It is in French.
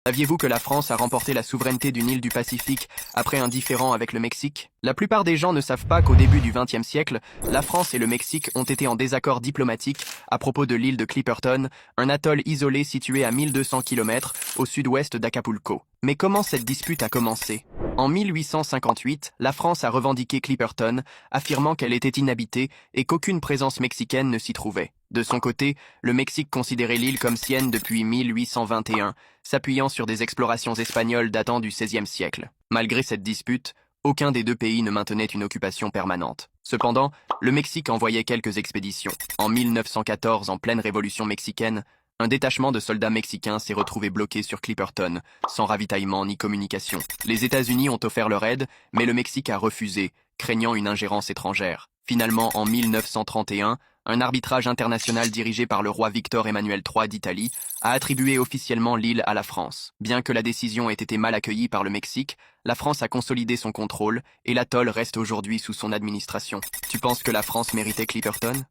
Saviez-vous que la France a remporté la souveraineté d'une île du Pacifique après un différend avec le Mexique? La plupart des gens ne savent pas qu'au début du XXe siècle, la France et le Mexique ont été en désaccord diplomatique à propos de l'île de Clipperton, un atoll isolé situé à 1200 km au sud-ouest d'Acapulco. Mais comment cette dispute a commencé? En 1858, la France a revendiqué Clipperton, affirmant qu'elle était inhabitée et qu'aucune présence mexicaine ne s'y trouvait. De son côté, le Mexique considérait l'île comme sienne depuis 1821, s'appuyant sur des explorations espagnoles datant du XVIe siècle. Malgré cette dispute, aucun des deux pays ne maintenait une occupation permanente. Cependant, le Mexique envoyait quelques expéditions. En 1914, en pleine révolution mexicaine, un détachement de soldats mexicains s'est retrouvé bloqué sur Clipperton, sans ravitaillement ni communication. Les États-Unis ont offert leur aide, mais le Mexique a refusé, craignant une ingérence étrangère. Finalement, en 1931, un arbitrage international dirigé par le roi Victor Emmanuel III d'Italie a attribué officiellement l'île à la France. Bien que la décision ait été mal accueillie par le Mexique, la France a consolidé son contrôle et l'atoll reste aujourd'hui sous son administration. Tu penses que la France méritait Clipperton?